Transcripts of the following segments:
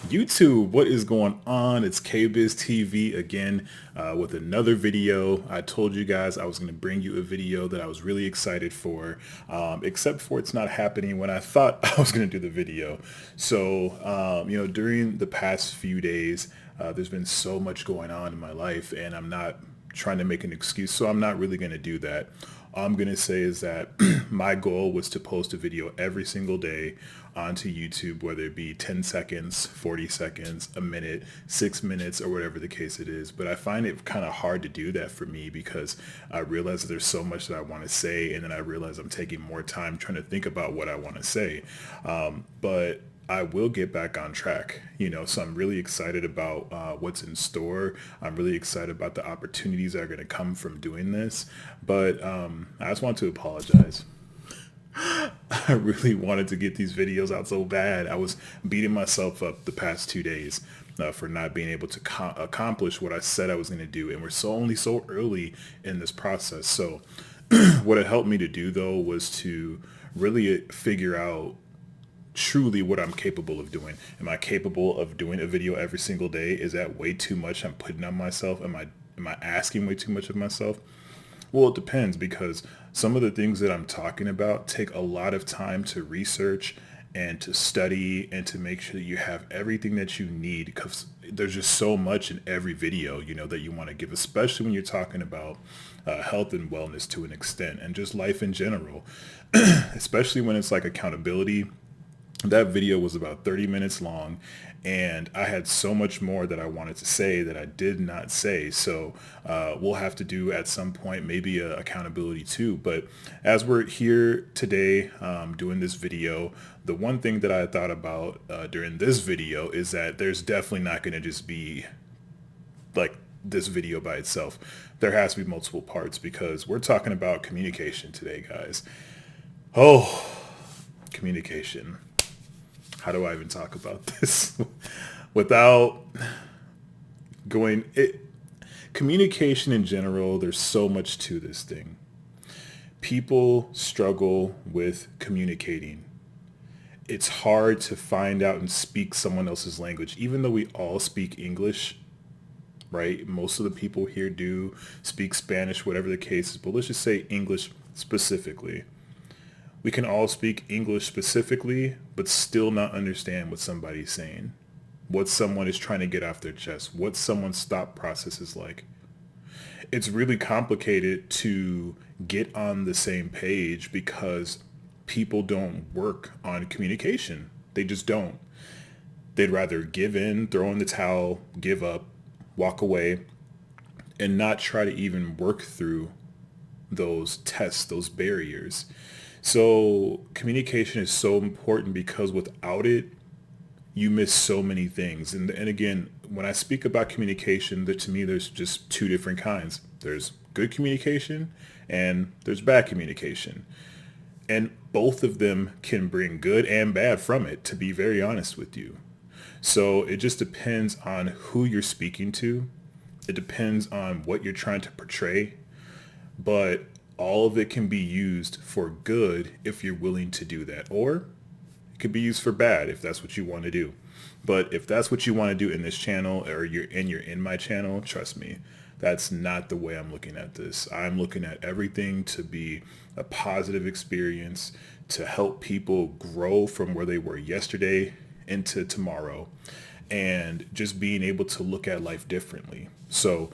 YouTube, what is going on? It's KBiz TV again with another video. I told you guys I was going to bring you a video that I was really excited for, except for it's not happening when I thought I was going to do the video. So, during the past few days, there's been so much going on in my life, and I'm not trying to make an excuse, so I'm not really going to do that. All I'm going to say is that my goal was to post a video every single day onto YouTube, whether it be 10 seconds, 40 seconds, a minute, 6 minutes, or whatever the case it is. But I find it kind of hard to do that for me because I realize that there's so much that I want to say, and then I realize I'm taking more time trying to think about what I want to say. But I will get back on track, so I'm really excited about what's in store. I'm really excited about the opportunities that are going to come from doing this. But I just want to apologize. I really wanted to get these videos out so bad. I was beating myself up the past 2 days for not being able to accomplish what I said I was going to do. And we're only so early in this process. So what it helped me to do, though, was to really figure out truly what I'm capable of doing. Am I capable of doing a video every single day? Is that way too much I'm putting on myself? Am I asking way too much of myself? Well, it depends, because some of the things that I'm talking about take a lot of time to research and to study and to make sure that you have everything that you need, because there's just so much in every video, that you want to give, especially when you're talking about health and wellness to an extent, and just life in general, especially when it's like accountability. That video was about 30 minutes long, and I had so much more that I wanted to say that I did not say. So we'll have to do at some point maybe a accountability too. But as we're here today doing this video, the one thing that I thought about during this video is that there's definitely not going to just be like this video by itself. There has to be multiple parts, because we're talking about communication today, guys. Oh, communication. How do I even talk about this without going it? Communication in general, there's so much to this thing. People struggle with communicating. It's hard to find out and speak someone else's language, even though we all speak English, right? Most of the people here do speak Spanish, whatever the case is, but let's just say English specifically. We can all speak English specifically, but still not understand what somebody's saying, what someone is trying to get off their chest, what someone's thought process is like. It's really complicated to get on the same page because people don't work on communication. They just don't. They'd rather give in, throw in the towel, give up, walk away, and not try to even work through those tests, those barriers. So communication is so important, because without it, you miss so many things. And again, when I speak about communication, to me, there's just two different kinds. There's good communication and there's bad communication. And both of them can bring good and bad from it, to be very honest with you. So it just depends on who you're speaking to. It depends on what you're trying to portray. But all of it can be used for good if you're willing to do that, or it could be used for bad if that's what you want to do. But if that's what you want to do in this channel, or you're in my channel, trust me, that's not the way I'm looking at this. I'm looking at everything to be a positive experience, to help people grow from where they were yesterday into tomorrow, and just being able to look at life differently. So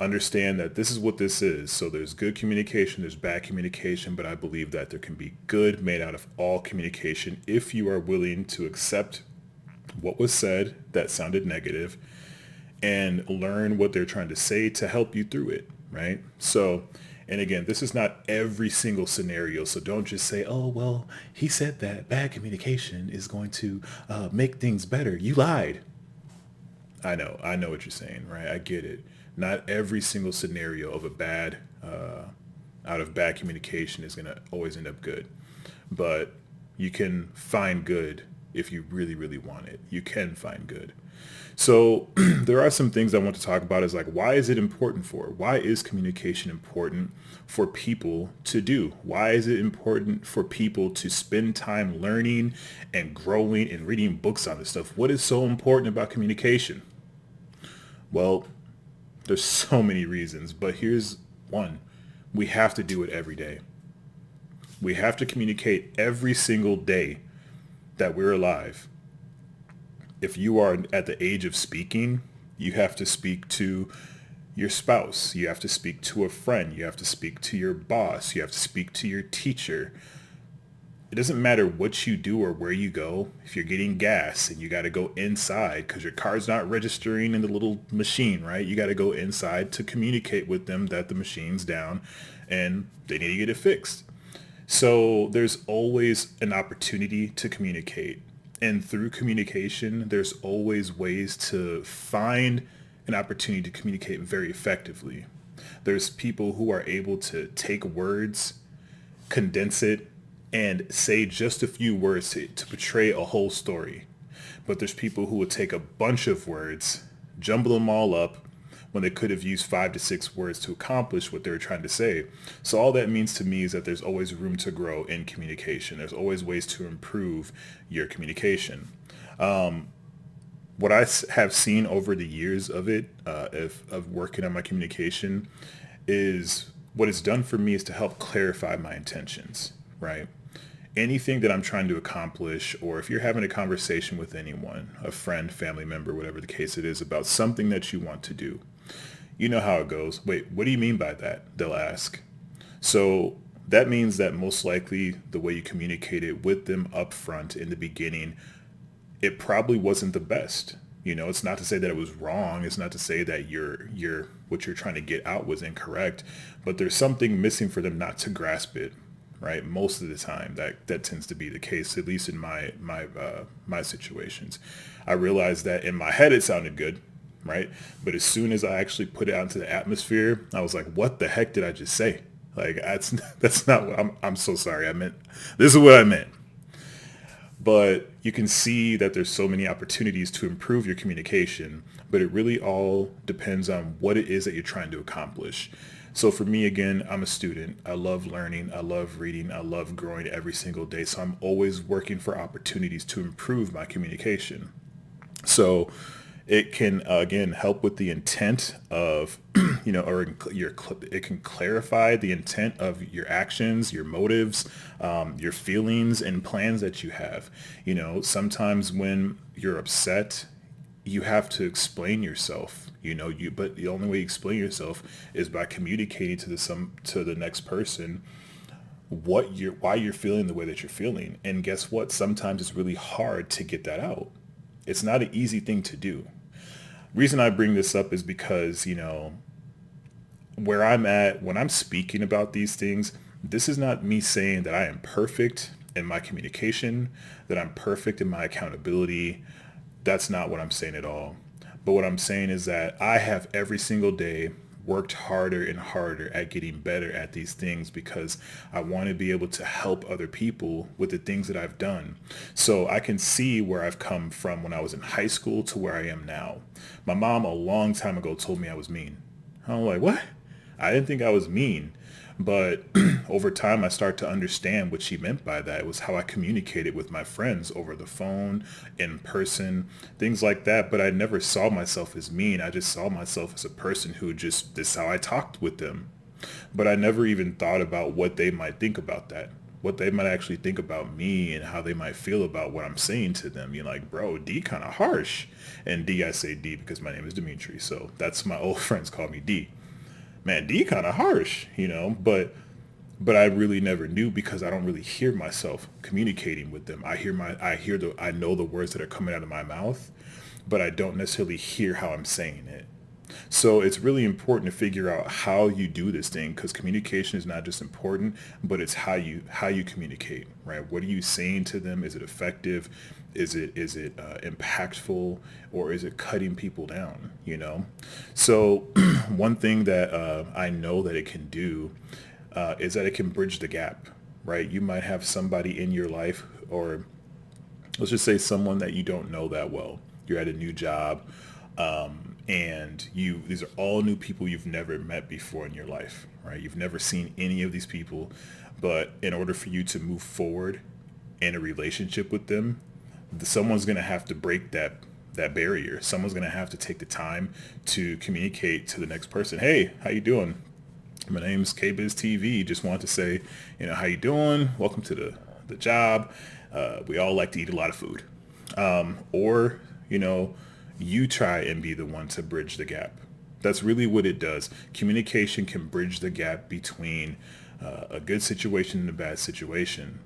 understand that this is what this is. So there's good communication, there's bad communication, but I believe that there can be good made out of all communication if you are willing to accept what was said that sounded negative and learn what they're trying to say to help you through it, right? So, and again, this is not every single scenario, so don't just say, oh, well, he said that bad communication is going to make things better. You lied. I know what you're saying, right? I get it. Not every single scenario of out of bad communication is going to always end up good, but you can find good if you really, really want it. You can find good. So there are some things I want to talk about is like, why is it important for? Why is communication important for people to do? Why is it important for people to spend time learning and growing and reading books on this stuff? What is so important about communication? Well, there's so many reasons, but here's one. We have to do it every day. We have to communicate every single day that we're alive. If you are at the age of speaking, you have to speak to your spouse. You have to speak to a friend. You have to speak to your boss. You have to speak to your teacher. It doesn't matter what you do or where you go. If you're getting gas and you got to go inside because your car's not registering in the little machine, right? You got to go inside to communicate with them that the machine's down and they need to get it fixed. So there's always an opportunity to communicate. And through communication, there's always ways to find an opportunity to communicate very effectively. There's people who are able to take words, condense it, and say just a few words to portray a whole story. But there's people who would take a bunch of words, jumble them all up, when they could have used 5 to 6 words to accomplish what they were trying to say. So all that means to me is that there's always room to grow in communication. There's always ways to improve your communication. What I have seen over the years of it, of working on my communication, is what it's done for me is to help clarify my intentions, right? Anything that I'm trying to accomplish, or if you're having a conversation with anyone, a friend, family member, whatever the case it is, about something that you want to do, you know how it goes. Wait, what do you mean by that? They'll ask. So that means that most likely the way you communicated with them up front in the beginning, it probably wasn't the best. You know, it's not to say that it was wrong. It's not to say that what you're trying to get out was incorrect, but there's something missing for them not to grasp it, right? Most of the time that tends to be the case, at least in my situations. I realized that in my head it sounded good, right? But as soon as I actually put it out into the atmosphere, I was like, what the heck did I just say? Like, that's not what I'm so sorry. This is what I meant. But you can see that there's so many opportunities to improve your communication, but it really all depends on what it is that you're trying to accomplish. So for me, again, I'm a student. I love learning. I love reading. I love growing every single day. So I'm always working for opportunities to improve my communication. So it can, again, help with the intent of, it can clarify the intent of your actions, your motives, your feelings and plans that you have. You know, sometimes when you're upset, you have to explain yourself, but the only way you explain yourself is by communicating to the next person why you're feeling the way that you're feeling. And guess what? Sometimes it's really hard to get that out. It's not an easy thing to do. Reason I bring this up is because, where I'm at when I'm speaking about these things, this is not me saying that I am perfect in my communication, that I'm perfect in my accountability. That's not what I'm saying at all. But what I'm saying is that I have every single day worked harder and harder at getting better at these things because I want to be able to help other people with the things that I've done. So I can see where I've come from when I was in high school to where I am now. My mom a long time ago told me I was mean. I'm like, what? I didn't think I was mean. But over time, I start to understand what she meant by that. It was how I communicated with my friends over the phone, in person, things like that. But I never saw myself as mean. I just saw myself as a person who this is how I talked with them. But I never even thought about what they might think about that, what they might actually think about me and how they might feel about what I'm saying to them. You're like, bro, D kind of harsh. And D, I say D because my name is Dimitri. So that's my old friends call me D. Man, D kind of harsh, but I really never knew because I don't really hear myself communicating with them. I know the words that are coming out of my mouth, but I don't necessarily hear how I'm saying it. So it's really important to figure out how you do this thing, because communication is not just important, but it's how you communicate, right? What are you saying to them? Is it effective? Is it impactful, or is it cutting people down? So one thing that I know that it can do is that it can bridge the gap, right? You might have somebody in your life, or let's just say someone that you don't know that well. You're at a new job, and these are all new people you've never met before in your life, right? You've never seen any of these people, but in order for you to move forward in a relationship with them, someone's going to have to break that barrier. Someone's going to have to take the time to communicate to the next person. Hey, how you doing? My name's KBiz TV. Just want to say, how you doing? Welcome to the job. We all like to eat a lot of food. Or, you try and be the one to bridge the gap. That's really what it does. Communication can bridge the gap between a good situation and a bad situation.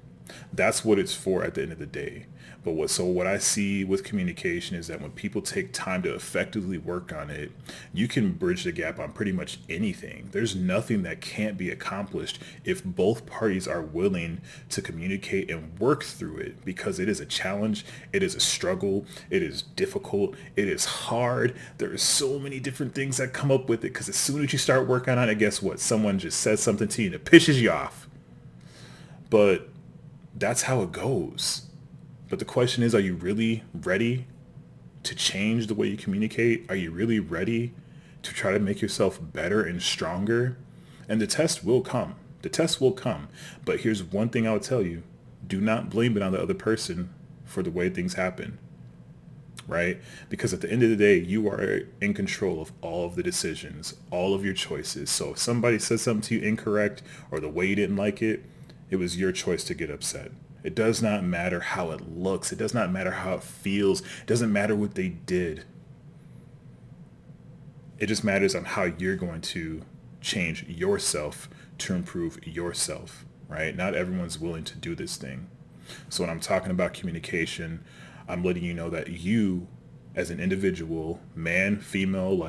That's what it's for at the end of the day. But what I see with communication is that when people take time to effectively work on it, you can bridge the gap on pretty much anything. There's nothing that can't be accomplished if both parties are willing to communicate and work through it, because it is a challenge. It is a struggle. It is difficult. It is hard. There are so many different things that come up with it, because as soon as you start working on it, guess what? Someone just says something to you and it pisses you off. But that's how it goes. But the question is, are you really ready to change the way you communicate? Are you really ready to try to make yourself better and stronger? And the test will come. The test will come. But here's one thing I'll tell you. Do not blame it on the other person for the way things happen, right? Because at the end of the day, you are in control of all of the decisions, all of your choices. So if somebody says something to you incorrect, or the way you didn't like it, it was your choice to get upset. It does not matter how it looks. It does not matter how it feels. It doesn't matter what they did. It just matters on how you're going to change yourself to improve yourself, right? Not everyone's willing to do this thing. So when I'm talking about communication, I'm letting you know that you, as an individual, man, female,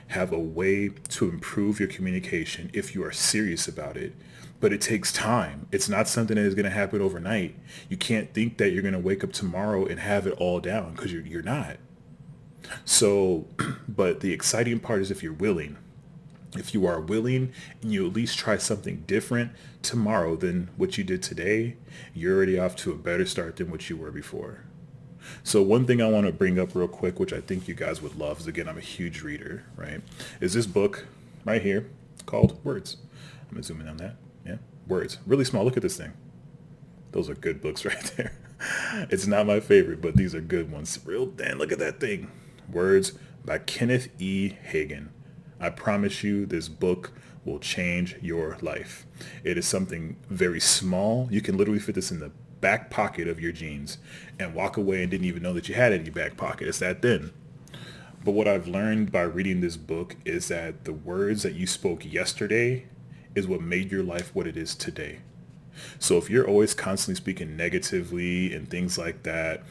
have a way to improve your communication if you are serious about it. But it takes time. It's not something that is going to happen overnight. You can't think that you're going to wake up tomorrow and have it all down, because you're not. So, but the exciting part is if you're willing. If you are willing and you at least try something different tomorrow than what you did today, you're already off to a better start than what you were before. So one thing I want to bring up real quick, which I think you guys would love, is, again, I'm a huge reader, right? Is this book right here called Words. I'm going to zoom in on that. Yeah, Words. Really small. Look at this thing. Those are good books right there. It's not my favorite, but these are good ones. Real damn, look at that thing. Words by Kenneth E. Hagin. I promise you this book will change your life. It is something very small. You can literally fit this in the back pocket of your jeans and walk away and didn't even know that you had it in your back pocket. It's that thin. But what I've learned by reading this book is that the words that you spoke yesterday is what made your life what it is today. So if you're always constantly speaking negatively and things like that,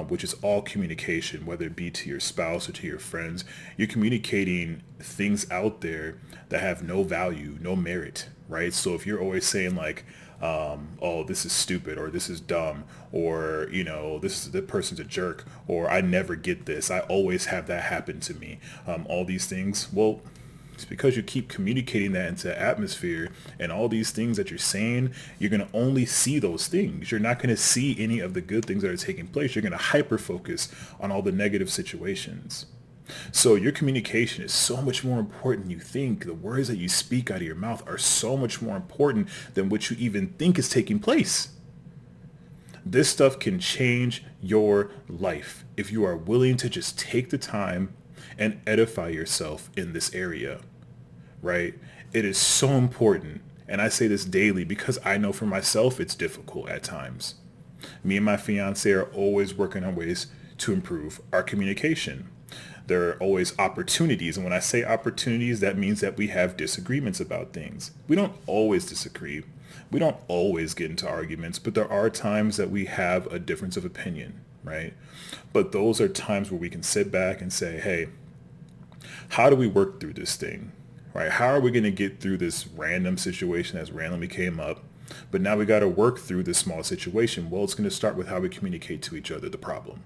which is all communication, whether it be to your spouse or to your friends, you're communicating things out there that have no value, no merit, right? So if you're always saying oh, this is stupid, or this is dumb, or, the person's a jerk, or I never get this, I always have that happen to me, all these things, well, it's because you keep communicating that into the atmosphere, and all these things that you're saying, you're going to only see those things. You're not going to see any of the good things that are taking place. You're going to hyper focus on all the negative situations. So your communication is so much more important than you think. The words that you speak out of your mouth are so much more important than what you even think is taking place. This stuff can change your life if you are willing to just take the time and edify yourself in this area, right? It is so important. And I say this daily because I know for myself it's difficult at times. Me and my fiance are always working on ways to improve our communication. There are always opportunities. And when I say opportunities, that means that we have disagreements about things. We don't always disagree. We don't always get into arguments, but there are times that we have a difference of opinion, right? But those are times where we can sit back and say, hey, how do we work through this thing, right? How are we going to get through this random situation that's randomly came up? But now we got to work through this small situation. Well, it's going to start with how we communicate to each other the problem,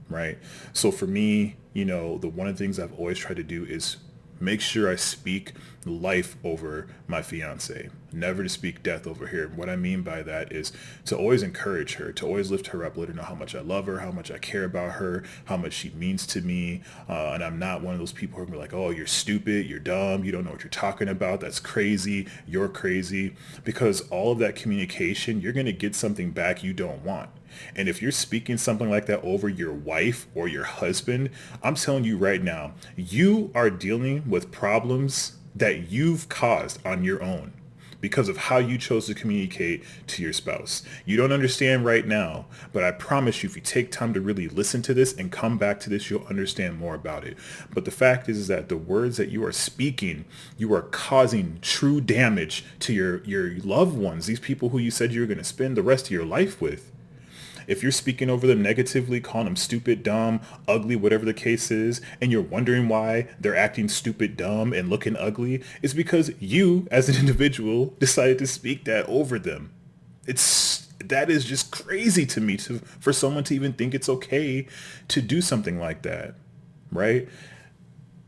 right? So for me, one of the things I've always tried to do is Make sure I speak life over my fiance, never to speak death over here. What I mean by that is to always encourage her, to always lift her up, let her know how much I love her, how much I care about her, how much she means to me. And I'm not one of those people who are like, oh, you're stupid, you're dumb, you don't know what you're talking about, that's crazy, you're crazy. Because all of that communication, you're going to get something back you don't want. And if you're speaking something like that over your wife or your husband, I'm telling you right now, you are dealing with problems that you've caused on your own because of how you chose to communicate to your spouse. You don't understand right now, but I promise you, if you take time to really listen to this and come back to this, you'll understand more about it. But the fact is that the words that you are speaking, you are causing true damage to your loved ones, these people who you said you were going to spend the rest of your life with. If you're speaking over them negatively, calling them stupid, dumb, ugly, whatever the case is, and you're wondering why they're acting stupid, dumb, and looking ugly, it's because you, as an individual, decided to speak that over them. That is just crazy to me for someone to even think it's okay to do something like that, right?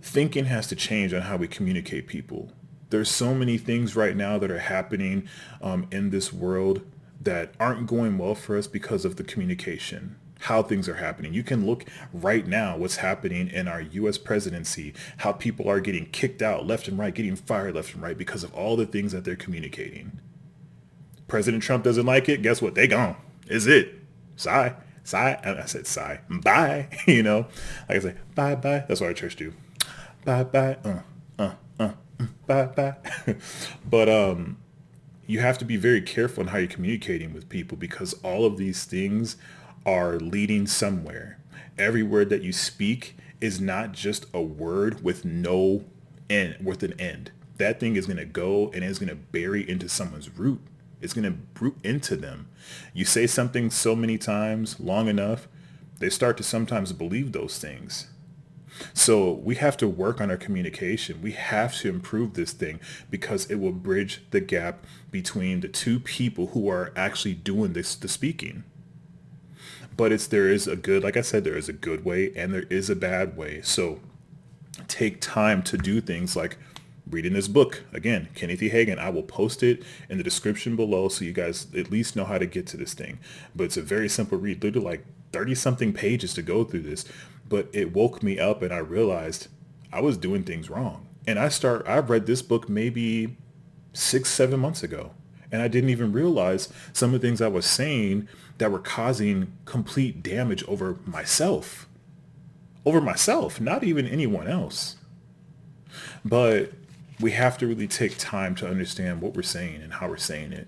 Thinking has to change on how we communicate people. There's so many things right now that are happening in this world that aren't going well for us because of the communication, how things are happening. You can look right now what's happening in our U.S. presidency, how people are getting kicked out left and right, getting fired left and right because of all the things that they're communicating. President Trump doesn't like it. Guess what? They gone. Is it? Sigh. I said sigh. Bye. Like I say, bye bye. That's what our church do. Bye bye. Bye bye. But you have to be very careful in how you're communicating with people because all of these things are leading somewhere. Every word that you speak is not just a word with no end, with an end. That thing is going to go and it's going to bury into someone's root. It's going to root into them. You say something so many times, long enough, they start to sometimes believe those things. So we have to work on our communication. We have to improve this thing because it will bridge the gap between the two people who are actually doing the speaking. But there is a good, like I said, there is a good way and there is a bad way. So take time to do things like reading this book. Again, Kenneth E. Hagin. I will post it in the description below so you guys at least know how to get to this thing. But it's a very simple read, literally like 30 something pages to go through this. But it woke me up and I realized I was doing things wrong. And I've read this book maybe 6-7 months ago. And I didn't even realize some of the things I was saying that were causing complete damage over myself. Over myself, not even anyone else. But we have to really take time to understand what we're saying and how we're saying it.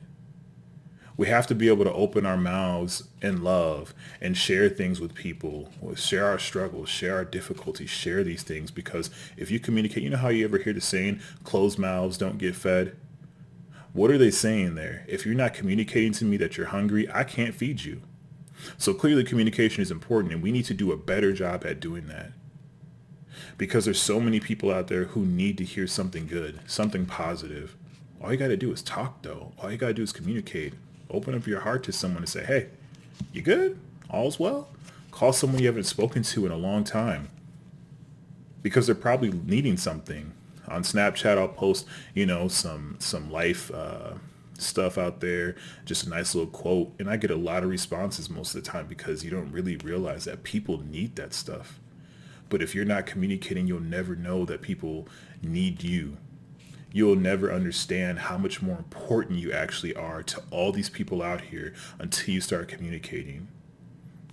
We have to be able to open our mouths in love and share things with people, share our struggles, share our difficulties, share these things. Because if you communicate, you know how you ever hear the saying, closed mouths don't get fed? What are they saying there? If you're not communicating to me that you're hungry, I can't feed you. So clearly communication is important and we need to do a better job at doing that. Because there's so many people out there who need to hear something good, something positive. All you got to do is talk though. All you got to do is communicate. Open up your heart to someone and say, hey, you good? All's well? Call someone you haven't spoken to in a long time. Because they're probably needing something. On Snapchat, I'll post, some life stuff out there, just a nice little quote. And I get a lot of responses most of the time because you don't really realize that people need that stuff. But if you're not communicating, you'll never know that people need you. You'll never understand how much more important you actually are to all these people out here until you start communicating.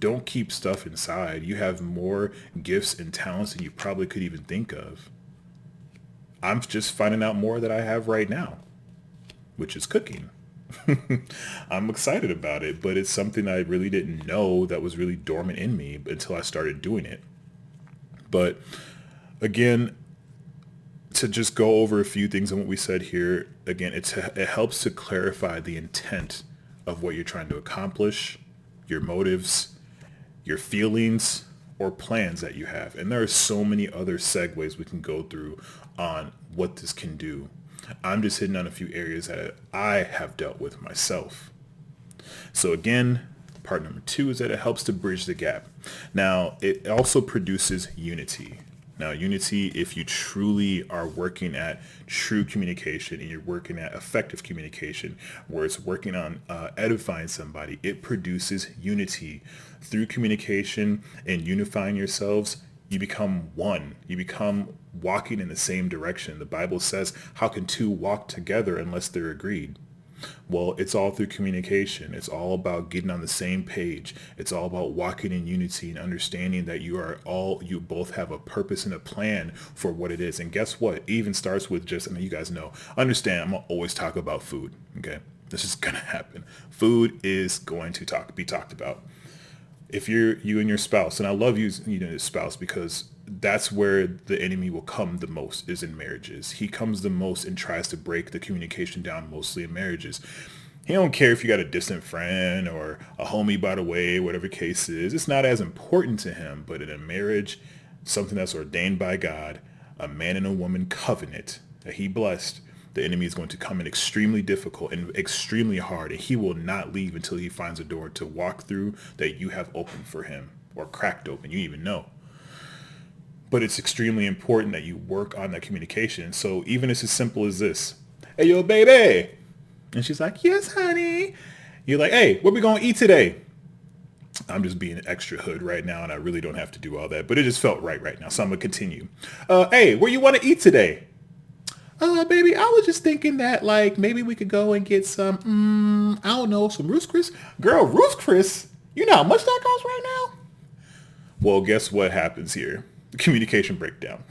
Don't keep stuff inside. You have more gifts and talents than you probably could even think of. I'm just finding out more that I have right now, which is cooking. I'm excited about it, but it's something I really didn't know that was really dormant in me until I started doing it. But again, to just go over a few things on what we said here, again, it helps to clarify the intent of what you're trying to accomplish, your motives, your feelings, or plans that you have. And there are so many other segues we can go through on what this can do. I'm just hitting on a few areas that I have dealt with myself. So again, part number 2 is that it helps to bridge the gap. Now, it also produces unity. Now, unity, if you truly are working at true communication and you're working at effective communication, where it's working on edifying somebody, it produces unity. Through communication and unifying yourselves, you become one. You become walking in the same direction. The Bible says, how can two walk together unless they're agreed? Well, it's all through communication. It's all about getting on the same page. It's all about walking in unity and understanding that you both have a purpose and a plan for what it is. And guess what? It even starts with just, I mean, you guys know, understand, I'm going to always talk about food. Okay. This is going to happen. Food is going to be talked about. If you and your spouse, and I love using your spouse because that's where the enemy will come the most, is in marriages. He comes the most and tries to break the communication down, mostly in marriages. He don't care if you got a distant friend or a homie by the way, whatever case is. It's not as important to him. But in a marriage, something that's ordained by God, a man and a woman covenant that he blessed, the enemy is going to come in extremely difficult and extremely hard, and he will not leave until he finds a door to walk through that you have opened for him, or cracked open, you even know. But it's extremely important that you work on that communication. So even it's as simple as this: hey, yo, baby. And she's like, yes, honey. You're like, hey, what we going to eat today? I'm just being extra hood right now, and I really don't have to do all that, but it just felt right now. So I'm going to continue. Hey, where you want to eat today? Baby, I was just thinking that, like, maybe we could go and get some, I don't know, some Ruth's Chris. Girl, Ruth's Chris? You know how much that costs right now? Well, guess what happens here? The communication breakdown.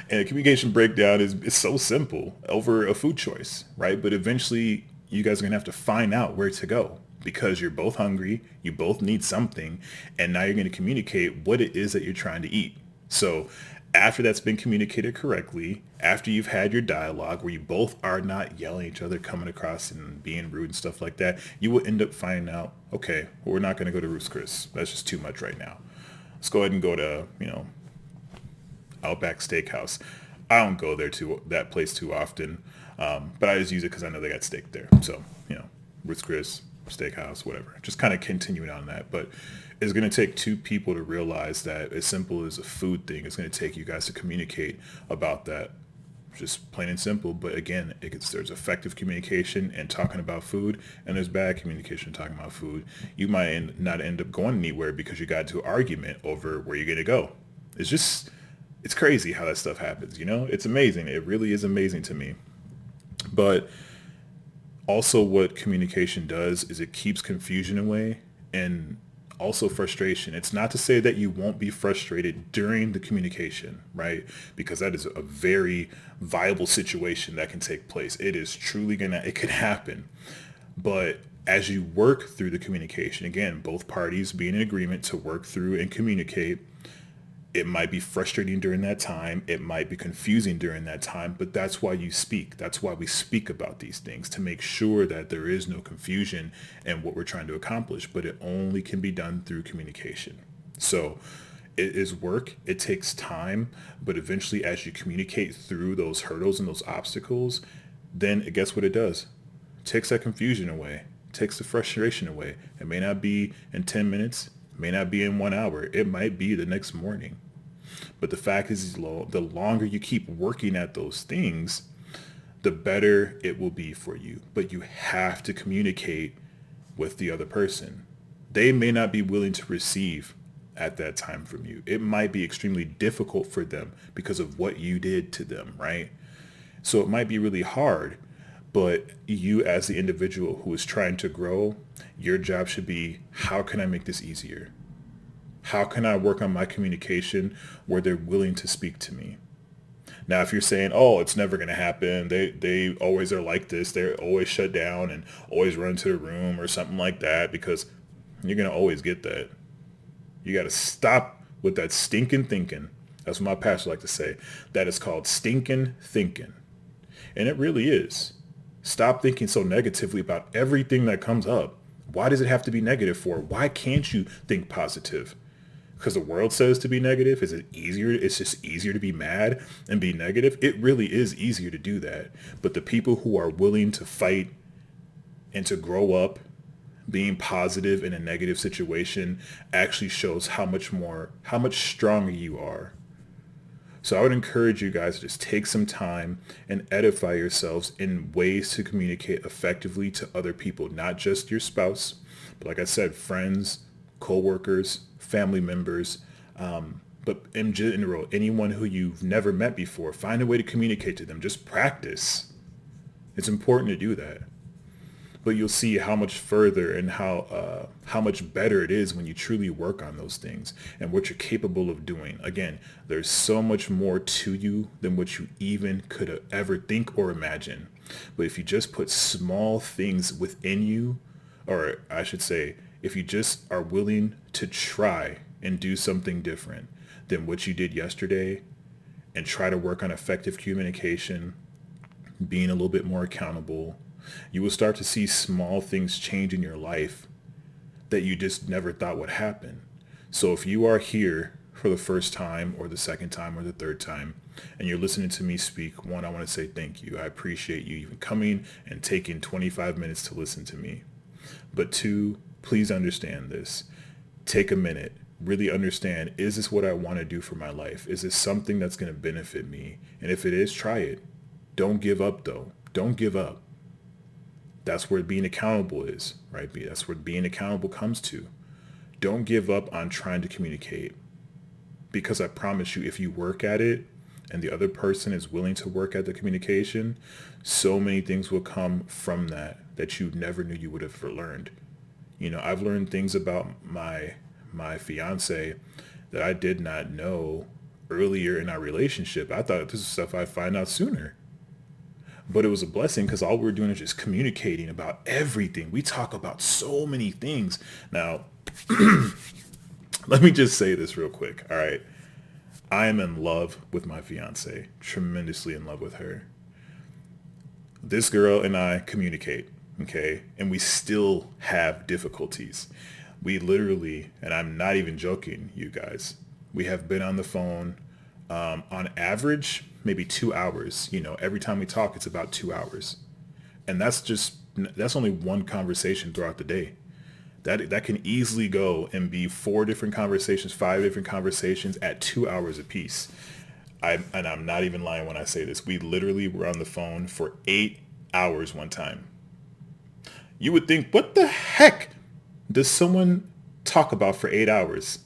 And the communication breakdown is so simple over a food choice, right? But eventually, you guys are going to have to find out where to go because you're both hungry, you both need something, and now you're going to communicate what it is that you're trying to eat. So after that's been communicated correctly, after you've had your dialogue where you both are not yelling at each other, coming across and being rude and stuff like that, you will end up finding out, okay, well, we're not going to go to Ruth's Chris. That's just too much right now. Let's go ahead and go to, Outback Steakhouse. I don't go there to that place too often, but I just use it because I know they got steak there. So, Ruth's Chris, Steakhouse, whatever. Just kind of continuing on that. But it's going to take two people to realize that as simple as a food thing, it's going to take you guys to communicate about that. Just plain and simple. But again, there's effective communication and talking about food, and there's bad communication talking about food. You might not end up going anywhere because you got into an argument over where you're going to go. It's crazy how that stuff happens. It's amazing. It really is amazing to me. But also what communication does is it keeps confusion away and also frustration. It's not to say that you won't be frustrated during the communication, right? Because that is a very viable situation that can take place. It is truly it could happen. But as you work through the communication, again, both parties being in agreement to work through and communicate, it might be frustrating during that time. It might be confusing during that time, but that's why you speak. That's why we speak about these things, to make sure that there is no confusion in what we're trying to accomplish, but it only can be done through communication. So it is work. It takes time, but eventually as you communicate through those hurdles and those obstacles, then guess what it does? It takes that confusion away, it takes the frustration away. It may not be in 10 minutes, may not be in 1 hour. It might be the next morning. But the fact is, the longer you keep working at those things, the better it will be for you. But you have to communicate with the other person. They may not be willing to receive at that time from you. It might be extremely difficult for them because of what you did to them, right? So it might be really hard. But you as the individual who is trying to grow, your job should be, how can I make this easier? How can I work on my communication where they're willing to speak to me? Now, if you're saying, oh, it's never going to happen, they always are like this, they're always shut down and always run to the room or something like that, because you're going to always get that. You got to stop with that stinking thinking. That's what my pastor like to say. That is called stinking thinking. And it really is. Stop thinking so negatively about everything that comes up. Why does it have to be negative for? Why can't you think positive? Because the world says to be negative. Is it easier? It's just easier to be mad and be negative. It really is easier to do that. But the people who are willing to fight and to grow up being positive in a negative situation actually shows how much stronger you are. So I would encourage you guys to just take some time and edify yourselves in ways to communicate effectively to other people, not just your spouse, but like I said, friends, co-workers, family members, but in general, anyone who you've never met before. Find a way to communicate to them. Just practice. It's important to do that. But you'll see how much further and how much better it is when you truly work on those things and what you're capable of doing. Again, there's so much more to you than what you even could ever think or imagine. But if you just put small things within you, or I should say, if you just are willing to try and do something different than what you did yesterday and try to work on effective communication, being a little bit more accountable, you will start to see small things change in your life that you just never thought would happen. So if you are here for the first time or the second time or the third time and you're listening to me speak, one, I want to say thank you. I appreciate you even coming and taking 25 minutes to listen to me. But two, please understand this. Take a minute. Really understand, is this what I want to do for my life? Is this something that's going to benefit me? And if it is, try it. Don't give up though. Don't give up. That's where being accountable is, right? That's where being accountable comes to. Don't give up on trying to communicate, because I promise you, if you work at it and the other person is willing to work at the communication, so many things will come from that you never knew you would have learned. You know, I've learned things about my fiance that I did not know earlier in our relationship. I thought this is stuff I'd find out sooner. But it was a blessing because all we were doing is just communicating about everything. We talk about so many things. Now, let me just say this real quick. All right. I am in love with my fiance, tremendously in love with her. This girl and I communicate, okay? And we still have difficulties. We literally, and I'm not even joking, you guys, we have been on the phone on average, maybe 2 hours. You know, every time we talk, it's about 2 hours. And that's only one conversation throughout the day. That can easily go and be 4 different conversations, 5 different conversations at 2 hours apiece. And I'm not even lying when I say this. We literally were on the phone for 8 hours one time. You would think, what the heck does someone talk about for 8 hours?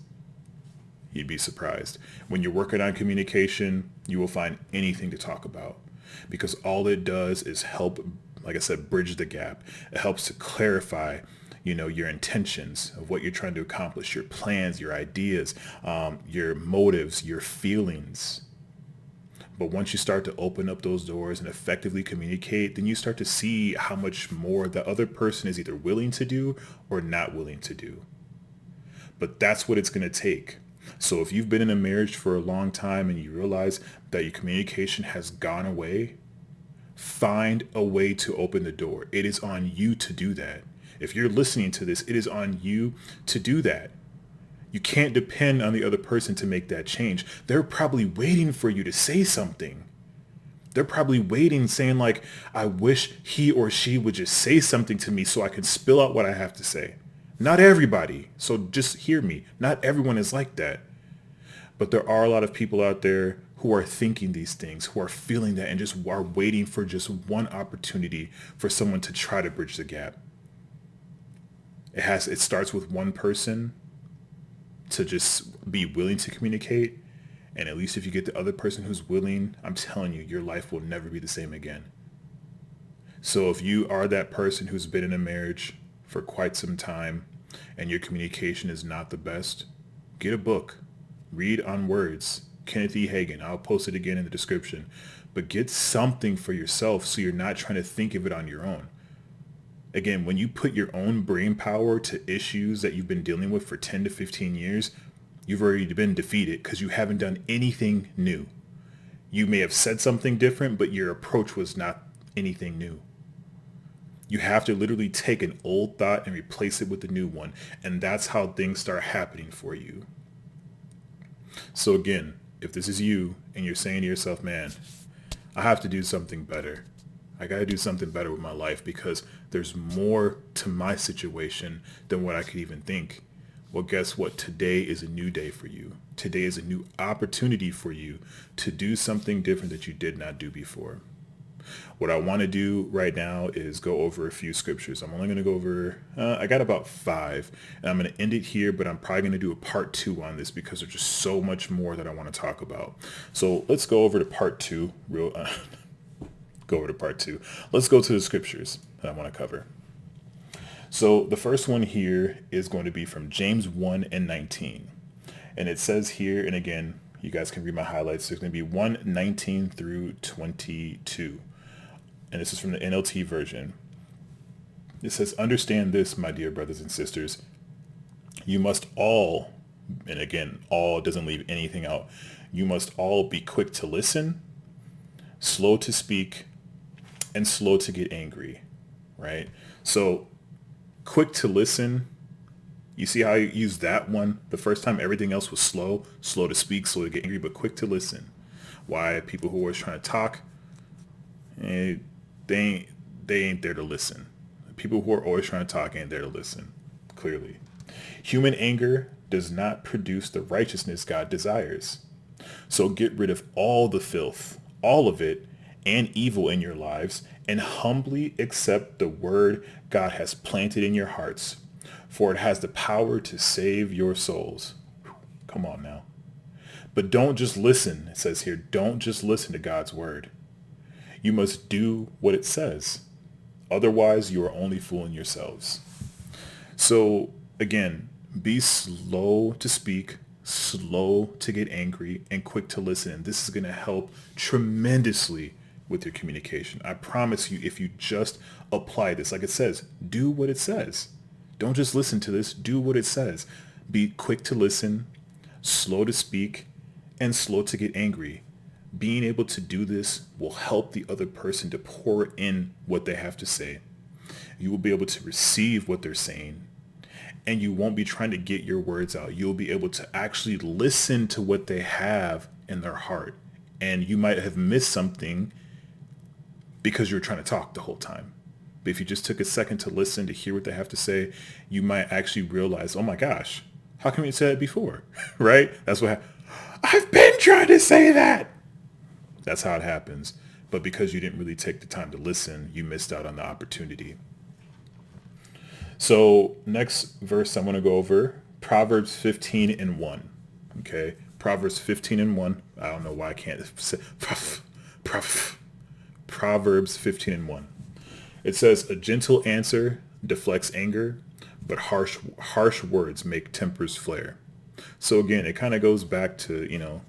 You'd be surprised. When you're working on communication, you will find anything to talk about, because all it does is help, like I said, bridge the gap. It helps to clarify, you know, your intentions of what you're trying to accomplish, your plans, your ideas, your motives, your feelings. But once you start to open up those doors and effectively communicate, then you start to see how much more the other person is either willing to do or not willing to do. But that's what it's going to take. So if you've been in a marriage for a long time and you realize that your communication has gone away, find a way to open the door. It is on you to do that. If you're listening to this, it is on you to do that. You can't depend on the other person to make that change. They're probably waiting for you to say something. They're probably waiting, saying like, I wish he or she would just say something to me so I can spill out what I have to say. Not everybody. So just hear me. Not everyone is like that. But there are a lot of people out there who are thinking these things, who are feeling that, and just are waiting for just one opportunity for someone to try to bridge the gap. It starts with one person to just be willing to communicate. And at least if you get the other person who's willing, I'm telling you, your life will never be the same again. So if you are that person who's been in a marriage for quite some time and your communication is not the best, get a book. Read On Words, Kenneth E. Hagin. I'll post it again in the description. But get something for yourself so you're not trying to think of it on your own. Again, when you put your own brain power to issues that you've been dealing with for 10 to 15 years, you've already been defeated because you haven't done anything new. You may have said something different, but your approach was not anything new. You have to literally take an old thought and replace it with a new one. And that's how things start happening for you. So again, if this is you and you're saying to yourself, man, I have to do something better. I got to do something better with my life because there's more to my situation than what I could even think. Well, guess what? Today is a new day for you. Today is a new opportunity for you to do something different that you did not do before. What I want to do right now is go over a few scriptures. I'm only going to go over, I got about 5, and I'm going to end it here, but I'm probably going to do a part 2 on this because there's just so much more that I want to talk about. So let's go over to part 2. Go over to part 2. Let's go to the scriptures that I want to cover. So the first one here is going to be from James 1:19. And it says here, and again, you guys can read my highlights. There's going to be 1:19 through 22. And this is from the NLT version. It says, understand this, my dear brothers and sisters. You must all, and again, all doesn't leave anything out. You must all be quick to listen, slow to speak, and slow to get angry, right? So quick to listen. You see how I used that one? The first time everything else was slow to speak, slow to get angry, but quick to listen. Why? People who are always trying to talk, they ain't there to listen. People who are always trying to talk ain't there to listen, clearly. Human anger does not produce the righteousness God desires. So get rid of all the filth, all of it, and evil in your lives, and humbly accept the word God has planted in your hearts, for it has the power to save your souls. Come on now. But don't just listen, it says here, don't just listen to God's word. You must do what it says. Otherwise, you are only fooling yourselves. So again, be slow to speak, slow to get angry, and quick to listen. And this is going to help tremendously with your communication. I promise you, if you just apply this, like it says, do what it says. Don't just listen to this, do what it says. Be quick to listen, slow to speak, and slow to get angry. Being able to do this will help the other person to pour in what they have to say. You will be able to receive what they're saying, and you won't be trying to get your words out. You'll be able to actually listen to what they have in their heart. And you might have missed something because you were trying to talk the whole time. But if you just took a second to listen, to hear what they have to say, you might actually realize, oh my gosh, how come you said it before? Right? That's what I've been trying to say that. That's how it happens. But because you didn't really take the time to listen, you missed out on the opportunity. So next verse I'm going to go over, Proverbs 15:1. Okay. Proverbs 15:1. I don't know why I can't say Proverbs 15:1. It says, a gentle answer deflects anger, but harsh words make tempers flare. So again, it kind of goes back to,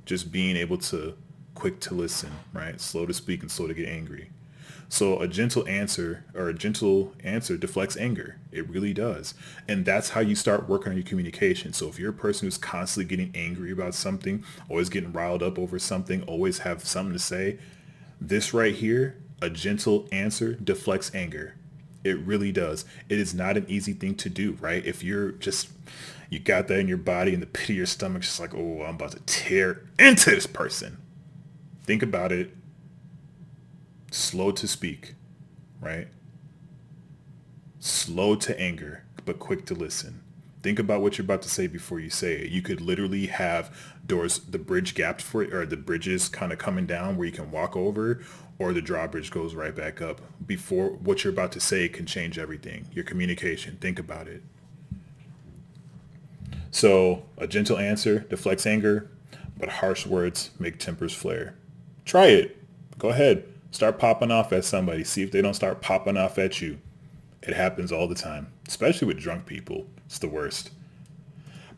just being able to quick to listen, right? Slow to speak and slow to get angry. So a gentle answer deflects anger. It really does. And that's how you start working on your communication. So if you're a person who's constantly getting angry about something, always getting riled up over something, always have something to say, this right here, a gentle answer deflects anger. It really does. It is not an easy thing to do, right? If you got that in your body, in the pit of your stomach, just like, oh, I'm about to tear into this person. Think about it. Slow to speak, right? Slow to anger, but quick to listen. Think about what you're about to say before you say it. You could literally have the bridge gapped for it, or the bridges kind of coming down where you can walk over, or the drawbridge goes right back up. Before what you're about to say can change everything. Your communication, think about it. So a gentle answer deflects anger, but harsh words make tempers flare. Try it. Go ahead. Start popping off at somebody. See if they don't start popping off at you. It happens all the time, especially with drunk people. It's the worst.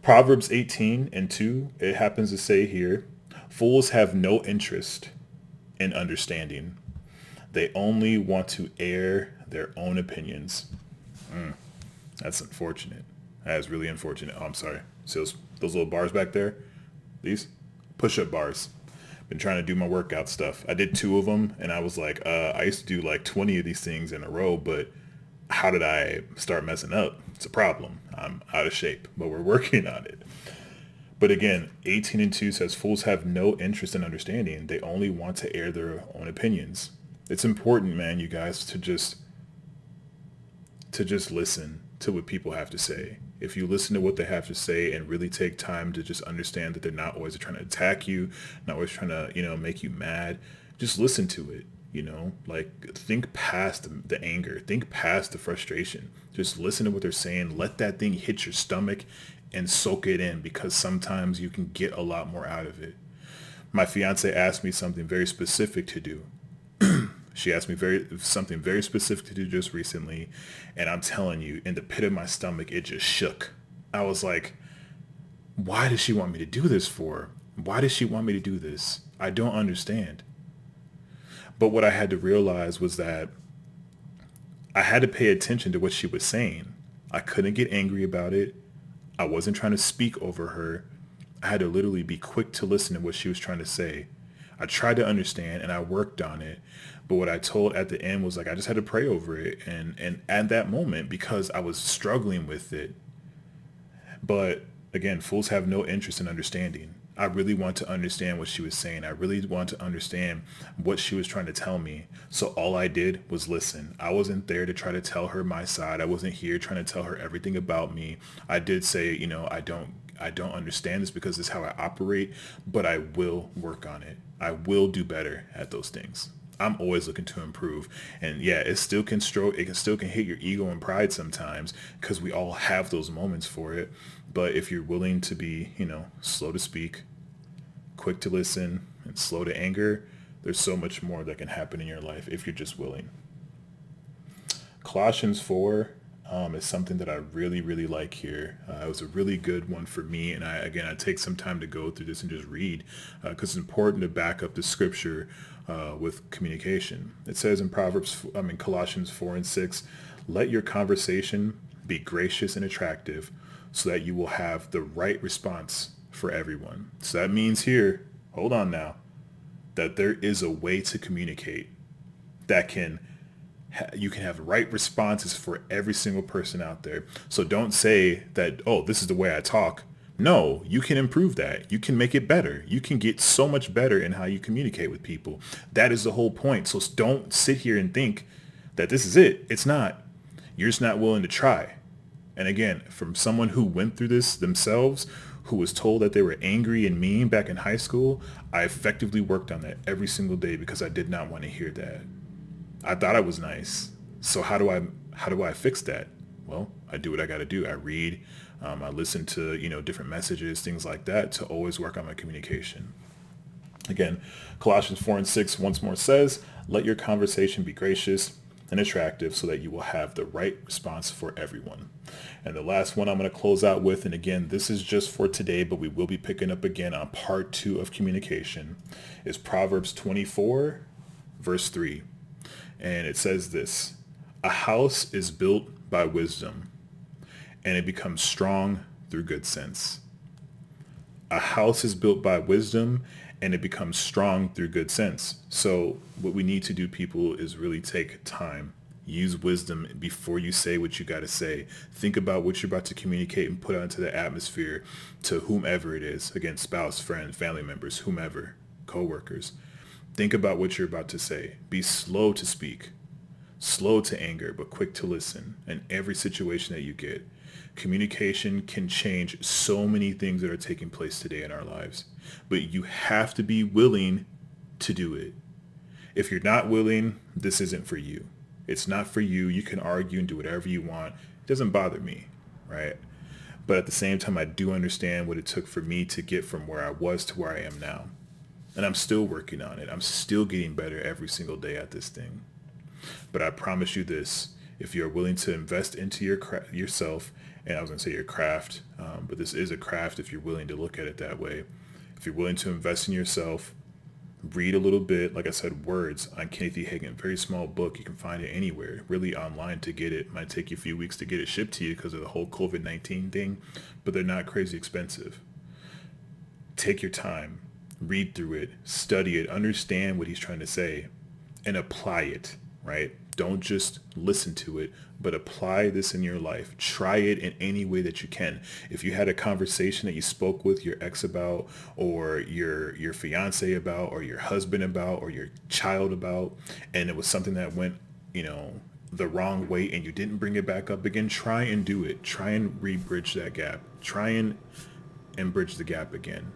Proverbs 18:2, it happens to say here, fools have no interest in understanding. They only want to air their own opinions. That's unfortunate. That is really unfortunate. Oh, I'm sorry. See those little bars back there? These push-up bars. Been trying to do my workout stuff. I did 2 of them, and I was like, I used to do like 20 of these things in a row, but how did I start messing up? It's a problem. I'm out of shape, but we're working on it. But again, 18:2 says, fools have no interest in understanding. They only want to air their own opinions. It's important, man, you guys, to just listen, to what people have to say, if you listen to what they have to say and really take time to just understand that they're not always trying to attack you, not always trying to, make you mad, just listen to it. Like think past the anger, think past the frustration. Just listen to what they're saying. Let that thing hit your stomach and soak it in, because sometimes you can get a lot more out of it. My fiance asked me something very specific to do. She asked me something very specific to do just recently, and I'm telling you, in the pit of my stomach, it just shook. I was like, why does she want me to do this for? Why does she want me to do this? I don't understand. But what I had to realize was that I had to pay attention to what she was saying. I couldn't get angry about it. I wasn't trying to speak over her. I had to literally be quick to listen to what she was trying to say. I tried to understand and I worked on it. But what I told at the end was like, I just had to pray over it. And at that moment, because I was struggling with it. But again, fools have no interest in understanding. I really want to understand what she was saying. I really want to understand what she was trying to tell me. So all I did was listen. I wasn't there to try to tell her my side. I wasn't here trying to tell her everything about me. I did say, I don't understand this because this is how I operate, but I will work on it. I will do better at those things. I'm always looking to improve. And yeah, it still can hit your ego and pride sometimes, because we all have those moments for it. But if you're willing to be, slow to speak, quick to listen, and slow to anger, there's so much more that can happen in your life if you're just willing. Colossians 4 is something that I really, really like here. It was a really good one for me. And I take some time to go through this and just read, because it's important to back up the scripture with communication. It says in Colossians 4:6, let your conversation be gracious and attractive, so that you will have the right response for everyone. So that means here, hold on now, that there is a way to communicate that you can have right responses for every single person out there. So don't say that, oh, this is the way I talk. No, you can improve that. You can make it better. You can get so much better in how you communicate with people. That is the whole point. So don't sit here and think that this is it. It's not. You're just not willing to try. And again, from someone who went through this themselves, who was told that they were angry and mean back in high school, I effectively worked on that every single day because I did not want to hear that. I thought I was nice. So how do I fix that? Well, I do what I got to do. I read, I listen to, different messages, things like that, to always work on my communication. Again, Colossians 4:6 once more says, let your conversation be gracious and attractive, so that you will have the right response for everyone. And the last one I'm going to close out with, and again, this is just for today, but we will be picking up again on part 2 of communication, is Proverbs 24, verse 3. And it says this: a house is built by wisdom, and it becomes strong through good sense. A house is built by wisdom, and it becomes strong through good sense. So what we need to do, people, is really take time. Use wisdom before you say what you got to say. Think about what you're about to communicate and put out into the atmosphere to whomever it is. Again, spouse, friend, family members, whomever, co-workers. Think about what you're about to say. Be slow to speak, slow to anger, but quick to listen in every situation that you get. Communication can change so many things that are taking place today in our lives, but you have to be willing to do it. If you're not willing, this isn't for you. It's not for you. You can argue and do whatever you want. It doesn't bother me, right? But at the same time, I do understand what it took for me to get from where I was to where I am now. And I'm still working on it. I'm still getting better every single day at this thing. But I promise you this: if you're willing to invest into yourself, and I was going to say your craft, but this is a craft if you're willing to look at it that way. If you're willing to invest in yourself, read a little bit, like I said, Words on Kenneth E. Hagin, very small book. You can find it anywhere, really online to get it. Might take you a few weeks to get it shipped to you because of the whole COVID-19 thing, but they're not crazy expensive. Take your time, read through it, study it, understand what he's trying to say, and apply it, right? Don't just listen to it, but apply this in your life. Try it in any way that you can. If you had a conversation that you spoke with your ex about, or your fiance about, or your husband about, or your child about, and it was something that went, the wrong way and you didn't bring it back up again, try and do it. Try and re-bridge that gap. Try and bridge the gap again.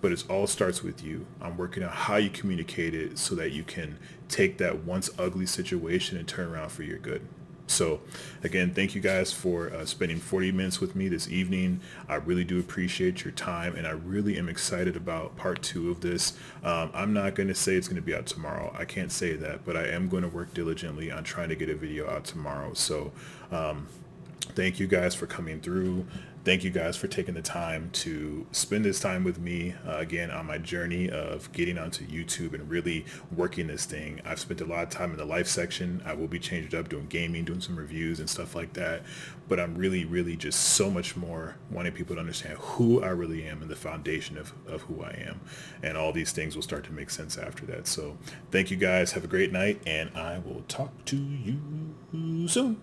But it all starts with you. I'm working on how you communicate it so that you can take that once ugly situation and turn around for your good. So again, thank you guys for spending 40 minutes with me this evening. I really do appreciate your time, and I really am excited about part 2 of this. I'm not going to say it's going to be out tomorrow. I can't say that, but I am going to work diligently on trying to get a video out tomorrow. So thank you guys for coming through. Thank you guys for taking the time to spend this time with me again on my journey of getting onto YouTube and really working this thing. I've spent a lot of time in the life section. I will be changed up doing gaming, doing some reviews and stuff like that. But I'm really just so much more wanting people to understand who I really am and the foundation of who I am. And all these things will start to make sense after that. So thank you guys. Have a great night, and I will talk to you soon.